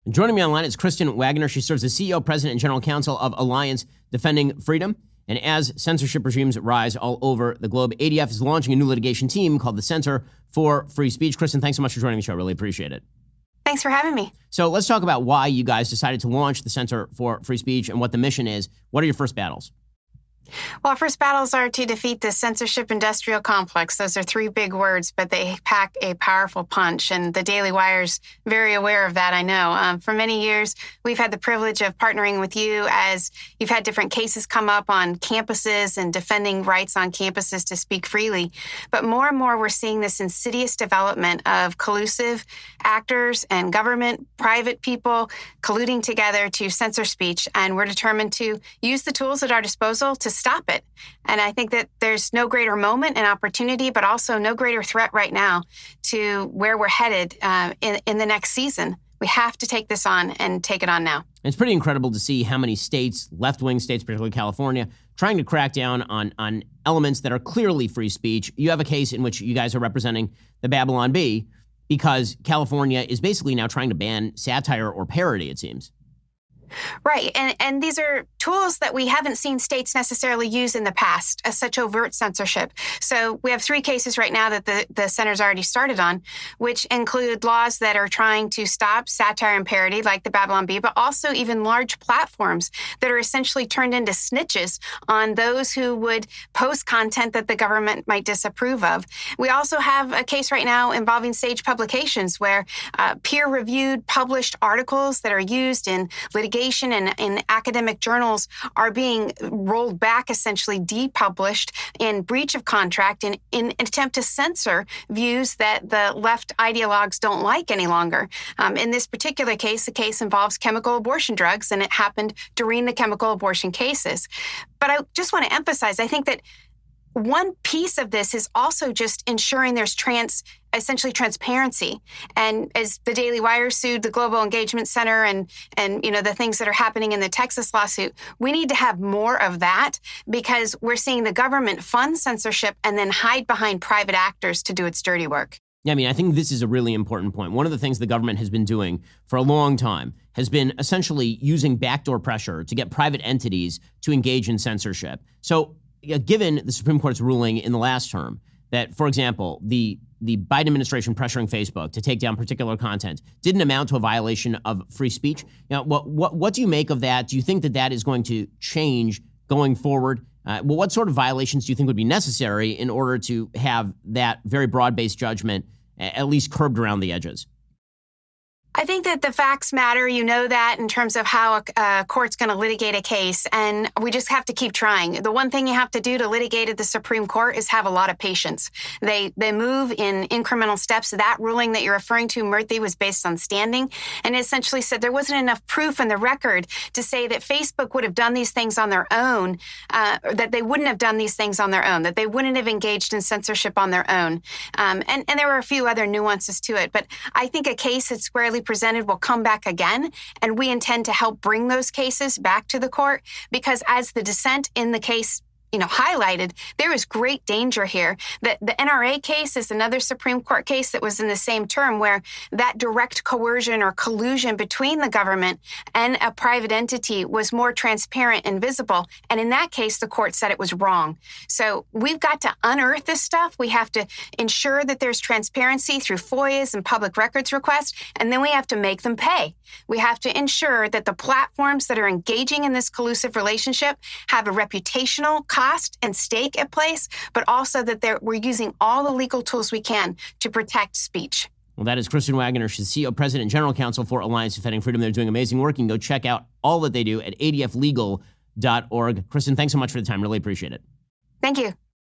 And joining me online is Kristen Waggoner. She serves as CEO, President, and General Counsel of Alliance Defending Freedom. And as censorship regimes rise all over the globe, ADF is launching a new litigation team called the Center for Free Speech. Kristen, thanks so much for joining the show. Really appreciate it. Thanks for having me. So let's talk about why you guys decided to launch the Center for Free Speech and what the mission is. What are your first battles? Well, our first battles are to defeat the censorship industrial complex. Those are three big words, but they pack a powerful punch. And the Daily Wire's very aware of that, I know. For many years, we've had the privilege of partnering with you as you've had different cases come up on campuses and defending rights on campuses to speak freely. But more and more, we're seeing this insidious development of collusive actors and government, private people colluding together to censor speech. And we're determined to use the tools at our disposal to stop it. And I think that there's no greater moment and opportunity, but also no greater threat right now to where we're headed in the next season. We have to take this on and take it on now. It's pretty incredible to see how many states, left-wing states, particularly California, trying to crack down on elements that are clearly free speech. You have a case in which you guys are representing the Babylon Bee because California is basically now trying to ban satire or parody, it seems. Right. And these are tools that we haven't seen states necessarily use in the past as such overt censorship. So we have three cases right now that the center's already started on, which include laws that are trying to stop satire and parody like the Babylon Bee, but also even large platforms that are essentially turned into snitches on those who would post content that the government might disapprove of. We also have a case right now involving Sage Publications where peer-reviewed published articles that are used in litigation and in academic journals are being rolled back, essentially depublished in breach of contract in an attempt to censor views that the left ideologues don't like any longer. In this particular case, the case involves chemical abortion drugs, and it happened during the chemical abortion cases. But I just want to emphasize, I think that one piece of this is also just ensuring there's essentially transparency. And as the Daily Wire sued the Global Engagement Center and the things that are happening in the Texas lawsuit, we need to have more of that because we're seeing the government fund censorship and then hide behind private actors to do its dirty work. Yeah, I mean, I think this is a really important point. One of the things the government has been doing for a long time has been essentially using backdoor pressure to get private entities to engage in censorship. So given the Supreme Court's ruling in the last term that, for example, the Biden administration pressuring Facebook to take down particular content didn't amount to a violation of free speech, what do you make of that? Do you think that that is going to change going forward? What sort of violations do you think would be necessary in order to have that very broad-based judgment at least curbed around the edges? I think that the facts matter. You know that in terms of how a court's going to litigate a case, and we just have to keep trying. The one thing you have to do to litigate at the Supreme Court is have a lot of patience. They move in incremental steps. That ruling that you're referring to, Murthy, was based on standing, and essentially said there wasn't enough proof in the record to say that Facebook would have done these things on their own, that they wouldn't have done these things on their own, that they wouldn't have engaged in censorship on their own. And there were a few other nuances to it, but I think a case that's squarely presented will come back again, and we intend to help bring those cases back to the court because as the dissent in the case highlighted, there is great danger here. The NRA case is another Supreme Court case that was in the same term where that direct coercion or collusion between the government and a private entity was more transparent and visible. And in that case, the court said it was wrong. So we've got to unearth this stuff. We have to ensure that there's transparency through FOIAs and public records requests, and then we have to make them pay. We have to ensure that the platforms that are engaging in this collusive relationship have a reputational cost and stake at place, but also that we're using all the legal tools we can to protect speech. Well, that is Kristen Waggoner. She's CEO, President, and General Counsel for Alliance Defending Freedom. They're doing amazing work. You can go check out all that they do at adflegal.org. Kristen, thanks so much for the time. Really appreciate it. Thank you.